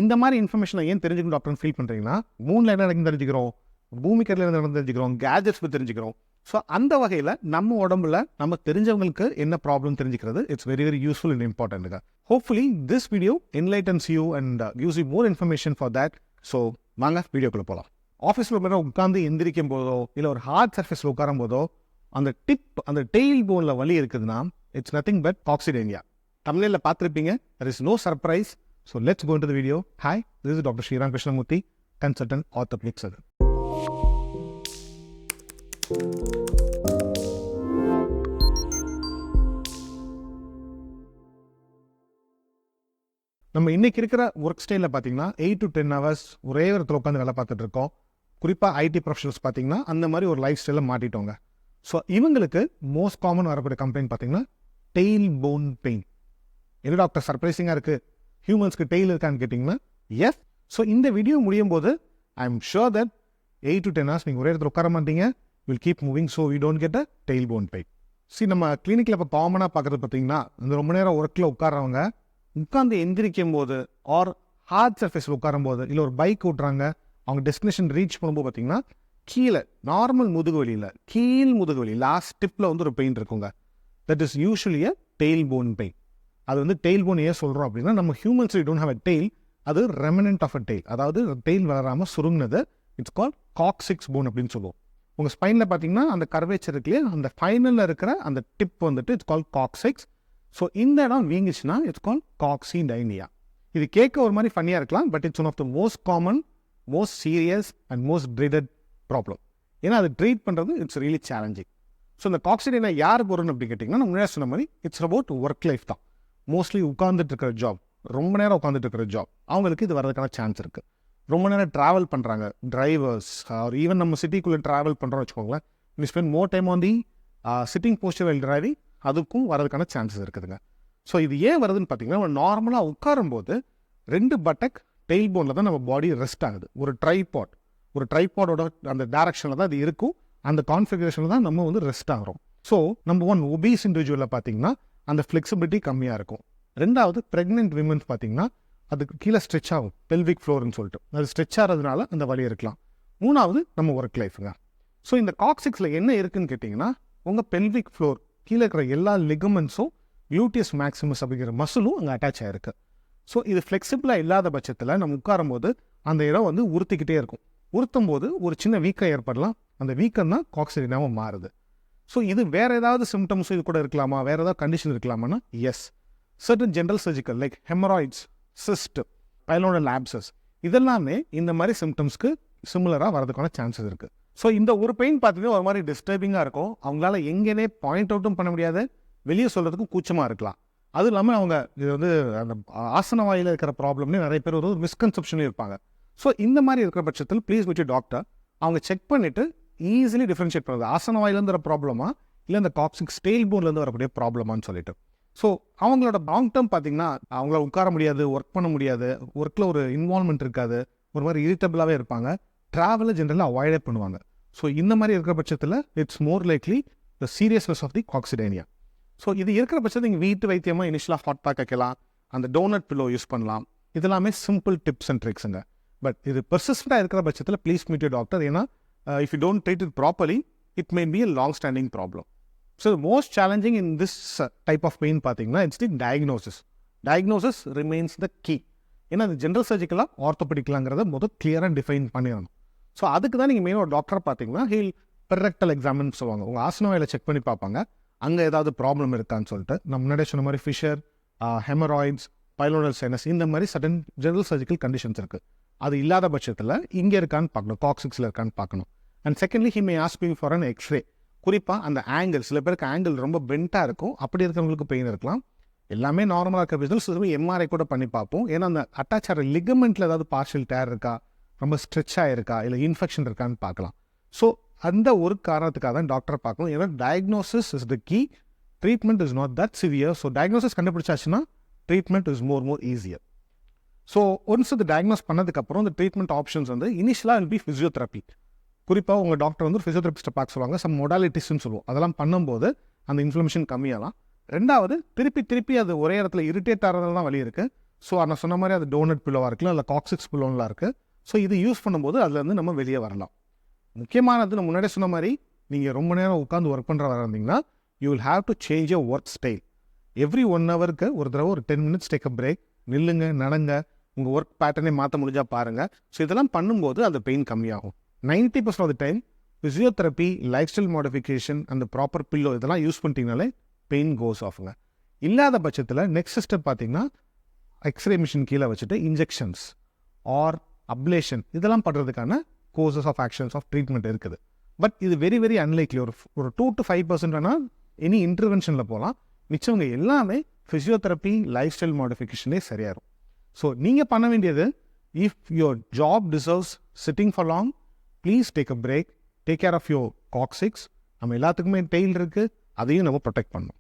இந்த மாதிரி இன்ஃபர்மேஷனை ஏன் தெரிஞ்சுக்கணும் டாக்டர்னு ஃபீல் பண்ணுறீங்கன்னா, மூணில் என்ன நடக்குன்னு தெரிஞ்சுக்கிறோம், பூமிக்கரில் என்ன நடந்து தெரிஞ்சுக்கிறோம், கேஜெட்ஸ் பற்றி தெரிஞ்சுக்கிறோம். ஸோ அந்த வகையில் நம்ம உடம்புல நம்ம தெரிஞ்சவங்களுக்கு என்ன ப்ராப்ளம் தெரிஞ்சுக்கிறது it's very very useful and இம்பார்ட்டன்ட்டுங்க. Hopefully this video enlightens you and gives you more information for that. So வாங்க வீடியோக்குள்ளே போகலாம். ஆஃபீஸில் உட்காந்து எந்திரிக்கும் போதோ இல்லை ஒரு ஹார்ட் சர்ஃபேஸில் உட்காரும் போதோ அந்த அந்த டெயில் போனில் வலி இருக்குதுன்னா இட்ஸ் நத்திங் பட் காக்சிடேனியா. தமிழில் பார்த்துருப்பீங்க. there is no surprise. So let's go into the video. Hi, this is Dr. Sriram Krishnamurthy, consultant orthopedic surgeon. நம்ம இன்னைக்கு இருக்கிற ஒர்க் ஸ்டைலில் பார்த்தீங்கன்னா 8 to 10 hours ஒரே இடத்துல உட்காந்து வேலை பார்த்துட்டு இருக்கோம். குறிப்பாக ஐடி ப்ரொஃபஷனல்ஸ் பார்த்தீங்கன்னா அந்த மாதிரி ஒரு லைஃப் ஸ்டைலில் மாட்டிட்டோங்க. ஸோ இவங்களுக்கு மோஸ்ட் காமன் வரக்கூடிய கம்ப்ளைண்ட் பார்த்தீங்கன்னா டெயில் போன் பெயின். என்ன டாக்டர் சர்ப்ரைசிங்காக இருக்குது, ஹியூமன்ஸ்க்கு டெய்ல் இருக்கான்னு கேட்டிங்கன்னா எஸ். ஸோ இந்த வீடியோ முடியும் போது I am sure that 8 to 10 hours நீங்கள் ஒரே இடத்துல உட்கார மாட்டீங்க. Will keep moving so we don't get a tail bone pain. நம்ம கிளினிக்கில் இப்போ காமனாக பார்க்குறது பார்த்தீங்கன்னா இந்த ரொம்ப நேரம் ஒர்க்கில் உட்காரவங்க உட்காந்து எந்திரிக்கும் போது ஆர் ஹார்ட் சர்ஃபேஸில் உட்காரும் போது இல்லை ஒரு பைக் ஓட்டுறாங்க, அவங்க டெஸ்டினேஷன் ரீச் பண்ணும்போது பார்த்தீங்கன்னா கீழே நார்மல் முதுகு வலியில் கீழ் முதுகு வலி லாஸ்ட் டிப்பில் ஒரு பெயின் இருக்குங்க. That is usually a tail bone pain. அது டெயில் போன் ஏன் சொல்கிறோம் அப்படின்னா, நம்ம humans don't have a tail, அது ரெமனன்ட் ஆஃப் அ டெயில், அதாவது டெயில் வளராமல் சுருங்கினது. இட்ஸ் கால் காக்சிக்ஸ் போன் அப்படின்னு சொல்லுவோம். உங்கள் ஸ்பைனில் பார்த்தீங்கன்னா அந்த கர்வேச்சர் இருக்குல்லையே, அந்த ஃபைனலில் இருக்கிற அந்த tip it's call coccyx. So இந்த இடம் வீங்கிச்சுன்னா இட்ஸ் கால் காக்சிடைனியா. இது கேட்க ஒரு மாதிரி ஃபன்னியாக இருக்கலாம், but it's one of the most common, most serious and most treated problem. ஏன்னா அது ட்ரீட் பண்ணுறது இட்ஸ் ரியலி சேலஞ்சிங். ஸோ இந்த காக்சிடைனியா யார் போகிறோன்னு அப்படி கேட்டிங்கன்னா, நம்ம முன்னாடி சொன்ன மாதிரி இட்ஸ் அபவுட் ஒர்க் லைஃப் தான். மோஸ்ட்லி உட்காந்துட்டு இருக்கிற ஜாப், ரொம்ப நேரம் உட்காந்துட்டு இருக்கிற ஜாப், அவங்களுக்கு இது வரதுக்கான சான்ஸ் இருக்குது. ரொம்ப நேரம் ட்ராவல் பண்ணுறாங்க டிரைவர்ஸ், ஆர் ஈவன் நம்ம சிட்டிக்குள்ளே ட்ராவல் பண்ணுறோம் வச்சுக்கோங்களேன், we spend more time on the sitting posture while driving, அதுக்கும் வரதுக்கான சான்சஸ் இருக்குதுங்க. ஸோ இது ஏன் வருதுன்னு பார்த்தீங்கன்னா, நம்ம நார்மலாக உட்காரும்போது 2 பட்டக் டெயில் போனில் தான் நம்ம பாடி ரெஸ்ட் ஆகுது. ஒரு ட்ரைபாடோட அந்த டைரக்ஷனில் தான் அது இருக்கும், அந்த கான்ஃபிகரேஷனில் தான் நம்ம ரெஸ்ட் ஆகிறோம். ஸோ நம்பர் 1 ஒபீஸ் இண்டிவிஜுவலில் பார்த்தீங்கன்னா அந்த ஃப்ளெக்சிபிலிட்டி கம்மியாக இருக்கும். 2வது ப்ரெக்னென்ட் விமன்ஸ் பார்த்தீங்கன்னா அதுக்கு கீழே ஸ்ட்ரெச் ஆகும், பெல்விக் ஃப்ளோர்னு சொல்லிட்டு அது ஸ்ட்ரெச் ஆகிறதுனால அந்த வலி இருக்கலாம். 3வது நம்ம ஒர்க் லைஃபுங்க. ஸோ இந்த காக்சிக்ஸில் என்ன இருக்குன்னு கேட்டிங்கன்னா, உங்கள் பெல்விக் ஃப்ளோர் கீழே இருக்கிற எல்லா லிகமெண்ட்ஸும் க்ளூட்டியஸ் மேக்ஸிமஸ் அப்படிங்கிற மசிலும் அங்கே அட்டாச் ஆகிருக்கு. ஸோ இது ஃப்ளெக்சிபிளாக இல்லாத பட்சத்தில் நம்ம உட்காரும்போது அந்த இடம் உறுத்திக்கிட்டே இருக்கும். உறுத்தும் போது ஒரு சின்ன வீக்கம் ஏற்படலாம். அந்த வீக்கம் தான் காக்சிடைனியாவாக மாறுது. ஸோ இது வேறு ஏதாவது சிம்டம்ஸும் இது கூட இருக்கலாமா, வேறு ஏதாவது கண்டிஷன் இருக்கலாமான்னா yes. Certain general surgical like haemorrhoids, cyst, pilonidal abscess, இதெல்லாமே இந்த மாதிரி சிம்டம்ஸ்க்கு சிமிலராக வரதுக்கான சான்சஸ் இருக்குது. ஸோ இந்த ஒரு பெயின் பார்த்தீங்கன்னா ஒரு மாதிரி டிஸ்டர்பிங்காக இருக்கும். அவங்களால எங்கேனே பாயிண்ட் அவுட்டும் பண்ண முடியாது, வெளியே சொல்கிறதுக்கும் கூச்சமாக இருக்கலாம். அதுவும் இல்லாமல் அவங்க இது அந்த ஆசன வாயில் இருக்கிற ப்ராப்ளம்னே நிறைய பேர் ஒரு மிஸ்கன்செப்ஷனே இருப்பாங்க. ஸோ இந்த மாதிரி இருக்கிற பட்சத்தில் ப்ளீஸ் வித் டாக்டர் அவங்க செக் பண்ணிவிட்டு ஈஸிலி டிஃப்ரென்ஷியேட் பண்ணுறது ஆசன வாயிலேருந்து வர ப்ராப்ளமா இல்லை இந்த காக்சிக்ஸ் டெயில் போன்லேருந்து வரக்கூடிய ப்ராப்ளமான்னு சொல்லிட்டு. ஸோ அவங்களோட லாங் டேர்ம் பார்த்தீங்கன்னா அவங்கள உட்கார முடியாது, ஒர்க் பண்ண முடியாது, ஒர்க்கில் ஒரு இன்வால்மெண்ட் இருக்காது, ஒரு மாதிரி இரிட்டபிளாகவே இருப்பாங்க, ட்ராவலை ஜென்ரலாக அவாய்டே பண்ணுவாங்க. ஸோ இந்த மாதிரி இருக்கிற பட்சத்தில் it's more likely the seriousness of the coccydynia. So இது இருக்கிற பட்சத்தில் நீங்கள் வீட்டு வைத்தியமாக இனிஷியலாக ஹாட் பேக் வைக்கலாம், அந்த டோனட் பில்லோ யூஸ் பண்ணலாம். இதெல்லாமே சிம்பிள் டிப்ஸ் அண்ட் ட்ரிக்ஸுங்க. பட் இது பெர்சிஸ்டண்டாக இருக்கிற பட்சத்தில் ப்ளீஸ் மீட் யூ டாக்டர். ஏன்னா if you don't treat it properly it may be a long standing problem. So most challenging in this type of pain பார்த்தீங்கன்னா it's the diagnosis remains the key. ஏன்னா அது general சர்ஜிக்கலாக ஆர்த்தோபெடிக்கலாங்கிறத கிளியராக define பண்ணிடணும். So அதுக்கு தான் நீங்கள் மெயினாக ஒரு டாக்டர் பார்த்தீங்கன்னா ஹீல் பெரெக்டல் எக்ஸாமின்னு சொல்லுவாங்க. உங்கள் ஆசன வாயில செக் பண்ணி பார்ப்பாங்க, அங்கே ஏதாவது ப்ராப்ளம் இருக்கான்னு சொல்லிட்டு. நம்ம முன்னாடியே சொன்ன மாதிரி ஃபிஷர், ஹெமராய்ட்ஸ், பைலோனல் சைனஸ், இந்த மாதிரி சடன் ஜெனரல் சர்ஜிக்கல் கண்டிஷன்ஸ் இருக்குது. அது இல்லாத பட்சத்தில் இங்கே இருக்கான்னு பார்க்கணும், காக்சிக்ஸில் இருக்கான்னு பார்க்கணும். And secondly he may asking for an x-ray. குறிப்பாக அந்த ஆங்கிள், சில பேருக்கு ஆங்கிள் ரொம்ப பென்ட்டாக இருக்கும், அப்படி இருக்கிறவங்களுக்கு பெயின் இருக்கலாம். எல்லாமே நார்மலாக இருக்க பிஸ்னஸ் எம்ஆர்ஐ கூட பண்ணி பார்ப்போம். ஏன்னா அந்த அட்டாச் ஆகிற லிகமெண்ட்டில் ஏதாவது பார்ஷியல் டேர் இருக்கா, ரொம்ப ஸ்ட்ரெச் ஆகிருக்கா, இல்லை இன்ஃபெக்ஷன் இருக்கான்னு பார்க்கலாம். ஸோ அந்த ஒரு காரணத்துக்காக தான் டாக்டர் பார்க்கணும். ஏன்னா diagnosis is the key, treatment is not that severe. So diagnosis கண்டுபிடிச்சாச்சுன்னா treatment is more easier. So once இது டயக்னோஸ் பண்ணதுக்கப்புறம் இந்த ட்ரீட்மெண்ட் ஆப்ஷன்ஸ் இனிஷியலாக வில் பி ஃபிசியோதெரப்பி. குறிப்பாக உங்கள் டாக்டர் ஃபிசியோதெரபிஸ்ட்டை பார்க்க சொல்லுவாங்க, சம் மொடாலிட்டிஸ்ன்னு சொல்லுவோம். அதெல்லாம் பண்ணும்போது அந்த இன்ஃப்ளமேஷன் கம்மியாகலாம். ரெண்டாவது திருப்பி அது ஒரே இடத்துல இரிட்டேட் ஆகிறதுல தான் வலி இருக்குது. ஸோ நான் சொன்ன மாதிரி அது டோனட் பில்லோவாக இருக்கலாம், இல்லை காக்சிக்ஸ் பில்லோன்லாம் இருக்குது. ஸோ இது யூஸ் பண்ணும்போது அதுலேருந்து நம்ம வெளியே வரலாம். முக்கியமானது நான் முன்னாடியே சொன்ன மாதிரி, நீங்கள் ரொம்ப நேரம் உட்காந்து ஒர்க் பண்ணுற வர இருந்தீங்கன்னா you will have to change your work style. Every 1 ஹவருக்கு ஒரு தடவை ஒரு 10 minutes டேக் அ பிரேக், நில்லுங்க, நடங்க, உங்கள் ஒர்க் பேட்டர்னே மாற்ற முடிஞ்சால் பாருங்கள். ஸோ இதெல்லாம் பண்ணும்போது அந்த பெயின் கம்மியாகும். 90% of the time physiotherapy, lifestyle modification, அந்த ப்ராப்பர் பில்லோ இதெல்லாம் யூஸ் பண்ணிட்டீங்கனாலே பெயின் கோஸ் ஆஃபுங்க. இல்லாத பட்சத்தில் நெக்ஸ்ட் ஸ்டெப் பார்த்தீங்கன்னா எக்ஸ்ரே மிஷின் கீழே வச்சுட்டு இன்ஜெக்ஷன்ஸ் ஆர் அப்ளேஷன் இதெல்லாம் பண்ணுறதுக்கான courses of actions of treatment இருக்குது. பட் இது வெரி வெரி அன்லைக்லி. ஒரு 2 to 5% வேணால் எனி இன்டர்வென்ஷனில் போகலாம். மிச்சவங்க எல்லாமே ஃபிசியோதெரப்பி, லைஃப் ஸ்டைல் மாடிஃபிகேஷனே சரியாயிரும். ஸோ நீங்கள் பண்ண வேண்டியது, if your job deserves sitting for long, please take a break, take care of your coccyx. நம்ம எல்லாத்துக்குமே டெய்ல் இருக்குது, அதையும் நம்ம ப்ரொடெக்ட் பண்ணணும்.